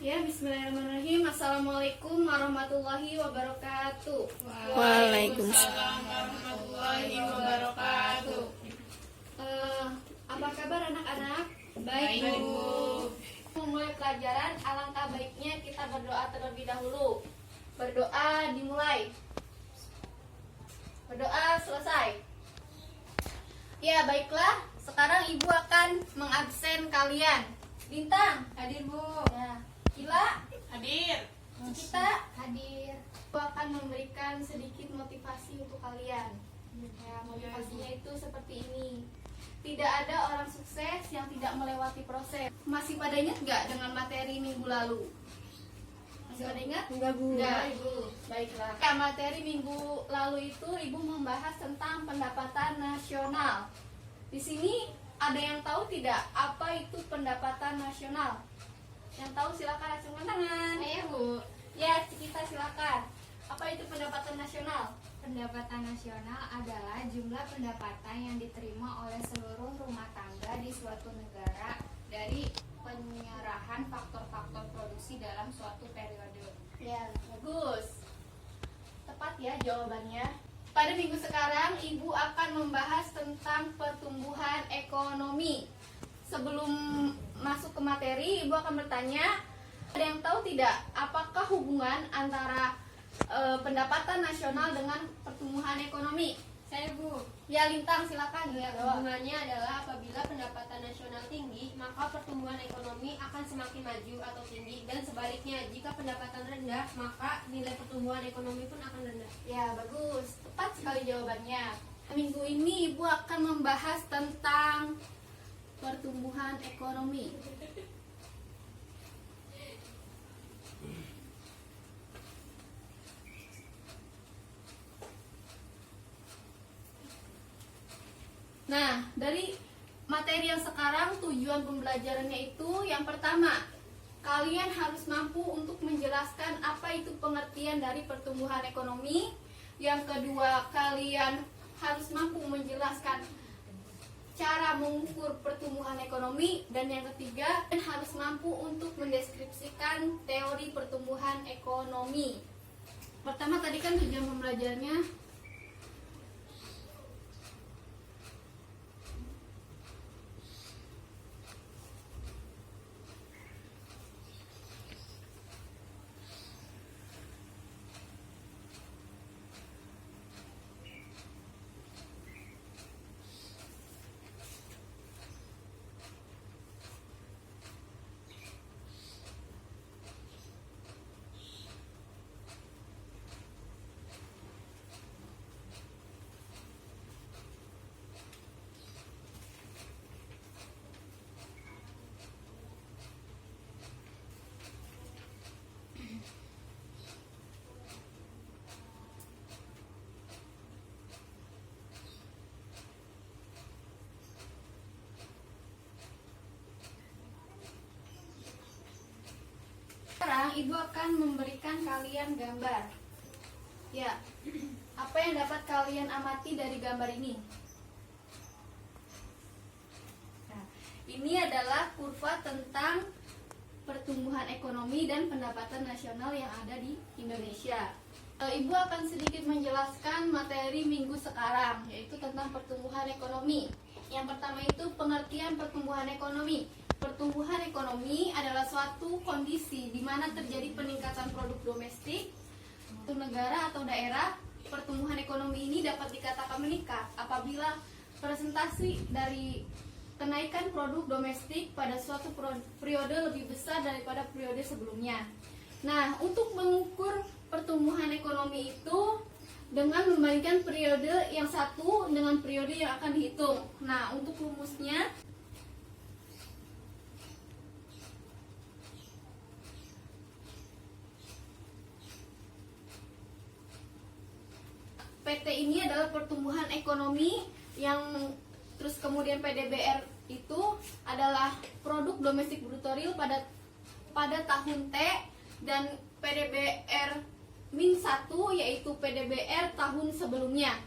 Ya, bismillahirrahmanirrahim. Assalamualaikum warahmatullahi wabarakatuh. Waalaikumsalam warahmatullahi wabarakatuh. Apa kabar anak-anak? Baik, Bu. Memulai pelajaran, alangkah baiknya kita berdoa terlebih dahulu. Berdoa dimulai. Berdoa selesai. Ya, baiklah. Sekarang Ibu akan mengabsen kalian. Bintang, Hadir, Bu. ya. Gila, Hadir. kita hadir. Ibu akan memberikan sedikit motivasi untuk kalian. Ya, motivasinya itu seperti ini. Tidak ada orang sukses yang tidak melewati proses. Masih pada ingat nggak dengan materi minggu lalu? Masih pada ingat? Enggak, Bu. Enggak, Ibu. Baiklah. Ya, materi minggu lalu itu Ibu membahas tentang pendapatan nasional. Di sini ada yang tahu tidak apa itu pendapatan nasional? Yang tahu silakan acungkan tangan. Ayo, Bu. Ya, kita silakan. Apa itu pendapatan nasional? Pendapatan nasional adalah jumlah pendapatan yang diterima oleh seluruh rumah tangga di suatu negara dari penyerahan faktor-faktor produksi dalam suatu periode. Ya, bagus. Tepat ya jawabannya. Pada minggu sekarang, Ibu akan membahas tentang pertumbuhan ekonomi. Sebelum masuk ke materi, Ibu akan bertanya, ada yang tahu tidak apakah hubungan antara pendapatan nasional dengan pertumbuhan ekonomi? Saya, Bu. Ya, Lintang silakan. Ya, Jawab. hubungannya adalah apabila pendapatan nasional tinggi, maka pertumbuhan ekonomi akan semakin maju atau tinggi, dan sebaliknya, jika pendapatan rendah, maka nilai pertumbuhan ekonomi pun akan rendah. Ya, bagus. Tepat sekali jawabannya. Minggu ini Ibu akan membahas tentang pertumbuhan ekonomi. Nah, dari materi yang sekarang tujuan pembelajarannya itu yang pertama, kalian harus mampu untuk menjelaskan apa itu pengertian dari pertumbuhan ekonomi. Yang kedua, kalian harus mampu menjelaskan cara mengukur pertumbuhan ekonomi. Dan yang ketiga, kalian harus mampu untuk mendeskripsikan teori pertumbuhan ekonomi. Pertama tadi kan tujuan pembelajarannya sekarang Ibu akan memberikan kalian gambar. Ya, apa yang dapat kalian amati dari gambar ini? Nah, ini adalah kurva tentang pertumbuhan ekonomi dan pendapatan nasional yang ada di Indonesia. Ibu akan sedikit menjelaskan materi minggu sekarang, yaitu tentang pertumbuhan ekonomi. Yang pertama itu pengertian pertumbuhan ekonomi. Pertumbuhan ekonomi adalah suatu kondisi di mana terjadi peningkatan produk domestik untuk negara atau daerah. Pertumbuhan ekonomi ini dapat dikatakan meningkat apabila presentasi dari kenaikan produk domestik pada suatu periode lebih besar daripada periode sebelumnya. Nah, untuk mengukur pertumbuhan ekonomi itu dengan membandingkan periode yang satu dengan periode yang akan dihitung. Nah, untuk rumusnya PT ini adalah pertumbuhan ekonomi yang terus kemudian PDBR itu adalah produk domestik bruto real pada tahun T, dan PDBR -1 yaitu PDBR tahun sebelumnya.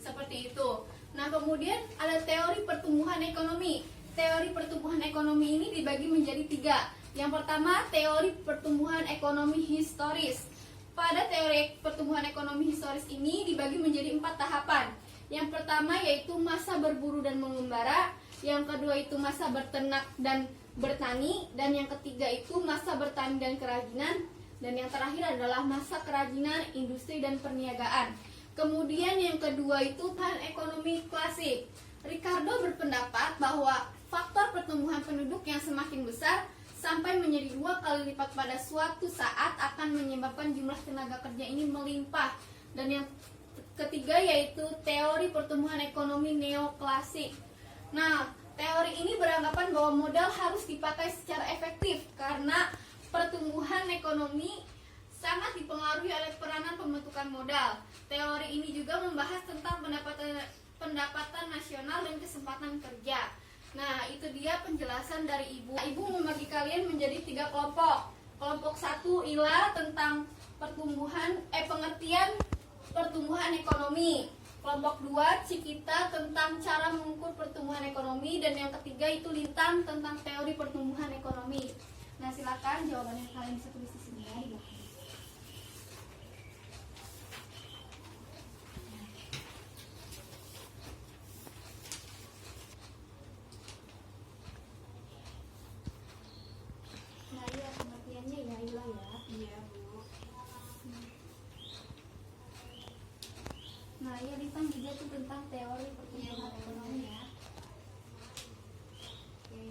Seperti itu. Nah, kemudian ada teori pertumbuhan ekonomi. Teori pertumbuhan ekonomi ini dibagi menjadi 3. Yang pertama, teori pertumbuhan ekonomi historis. Pada teori pertumbuhan ekonomi historis ini dibagi menjadi 4 tahapan. Yang pertama yaitu masa berburu dan mengembara, yang kedua itu masa berternak dan bertani, dan yang ketiga itu masa bertani dan kerajinan, dan yang terakhir adalah masa kerajinan, industri dan perniagaan. Kemudian yang kedua itu tahapan ekonomi klasik. Ricardo berpendapat bahwa faktor pertumbuhan penduduk yang semakin besar sampai menjadi 2 kali lipat pada suatu saat akan menyebabkan jumlah tenaga kerja ini melimpah. Dan yang ketiga yaitu teori pertumbuhan ekonomi neoklasik. Nah, teori ini beranggapan bahwa modal harus dipakai secara efektif karena pertumbuhan ekonomi sangat dipengaruhi oleh peranan pembentukan modal. Teori ini juga membahas tentang pendapatan nasional dan kesempatan kerja. Nah, itu dia penjelasan dari Ibu. Ibu membagi kalian menjadi 3 kelompok. Kelompok 1 ialah tentang pengertian pertumbuhan ekonomi. Kelompok 2 Cikita tentang cara mengukur pertumbuhan ekonomi, dan yang ketiga itu Lintang tentang teori pertumbuhan ekonomi. Nah, silakan jawabannya kalian bisa tulis di sini ya. Nah, ya pengertiannya ya Ila ya. Iya, Bu. Nah, ya Lintang juga tuh tentang teori pertumbuhan ekonomi ya. Oke.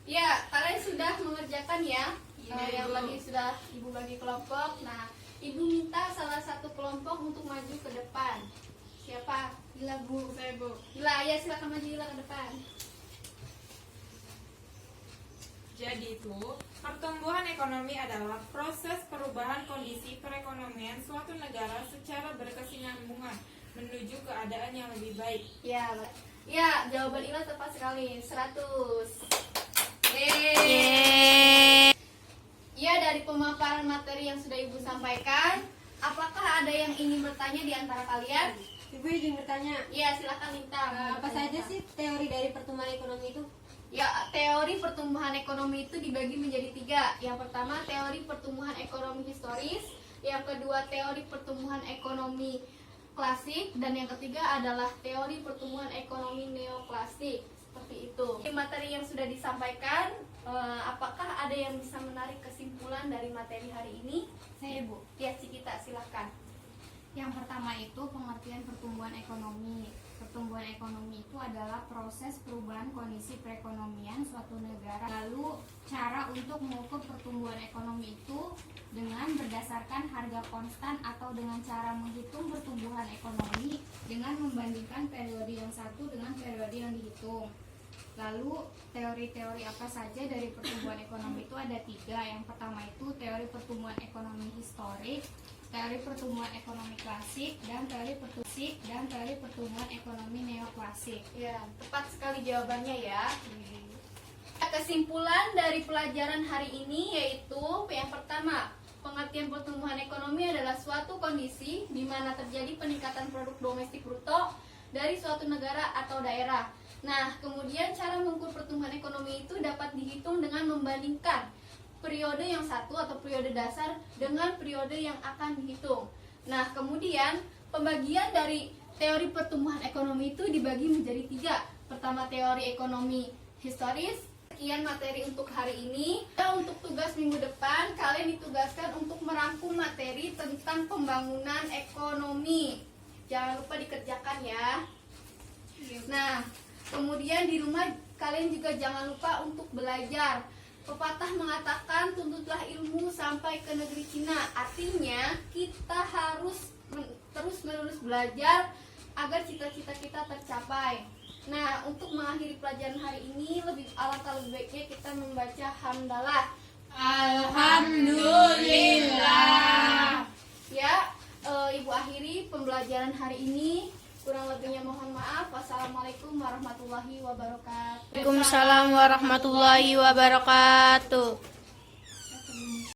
Ya, kalian sudah mengerjakan ya. Yang tadi sudah Ibu bagi kelompok. Nah, Ibu minta salah satu kelompok untuk maju ke depan. Siapa? Ila, Bu. Saya, Bu. Ila, ya silakan maju Ila ke depan. Jadi itu, pertumbuhan ekonomi adalah proses perubahan kondisi perekonomian suatu negara secara berkesinambungan menuju keadaan yang lebih baik. Ya, ya jawaban Ila tepat sekali. 100. Ya, dari pemaparan materi yang sudah Ibu sampaikan, apakah ada yang ingin bertanya di antara kalian? Ibu izin bertanya, Ya, silakan Lintang. apa saja sih teori dari pertumbuhan ekonomi itu? Ya, teori pertumbuhan ekonomi itu dibagi menjadi 3. Yang pertama, teori pertumbuhan ekonomi historis. Yang kedua, teori pertumbuhan ekonomi klasik. Dan yang ketiga adalah teori pertumbuhan ekonomi neoklasik. Seperti itu. Di materi yang sudah disampaikan, apakah ada yang bisa menarik kesimpulan dari materi hari ini? Saya, Bu. Ya, Cikita, silakan. Yang pertama itu pengertian pertumbuhan ekonomi. Pertumbuhan ekonomi itu adalah proses perubahan kondisi perekonomian suatu negara. Lalu cara untuk mengukur pertumbuhan ekonomi itu dengan berdasarkan harga konstan atau dengan cara menghitung pertumbuhan ekonomi dengan membandingkan periode yang satu dengan periode yang dihitung. Lalu teori-teori apa saja dari pertumbuhan ekonomi itu ada 3. Yang pertama itu teori pertumbuhan ekonomi historik, teori pertumbuhan ekonomi klasik, dan teori pertumbuhan ekonomi neoklasik. Ya, tepat sekali jawabannya ya. Kesimpulan dari pelajaran hari ini yaitu yang pertama, pengertian pertumbuhan ekonomi adalah suatu kondisi di mana terjadi peningkatan produk domestik bruto dari suatu negara atau daerah. Nah, kemudian cara mengukur pertumbuhan ekonomi itu dapat dihitung dengan membandingkan periode yang satu atau periode dasar dengan periode yang akan dihitung. Nah, kemudian pembagian dari teori pertumbuhan ekonomi itu dibagi menjadi 3. Pertama, teori ekonomi historis. Sekian materi untuk hari ini. Dan untuk tugas minggu depan, kalian ditugaskan untuk merangkum materi tentang pembangunan ekonomi. Jangan lupa dikerjakan ya. Nah, kemudian di rumah kalian juga jangan lupa untuk belajar. Pepatah mengatakan tuntutlah ilmu sampai ke negeri Cina. Artinya kita harus terus-menerus belajar agar cita-cita kita tercapai. Nah, untuk mengakhiri pelajaran hari ini alangkah lebih baiknya kita membaca hamdalah. Alhamdulillah. Ya, Ibu akhiri pembelajaran hari ini. Kurang lebihnya mohon maaf. Wassalamualaikum warahmatullahi wabarakatuh. Waalaikumsalam warahmatullahi wabarakatuh.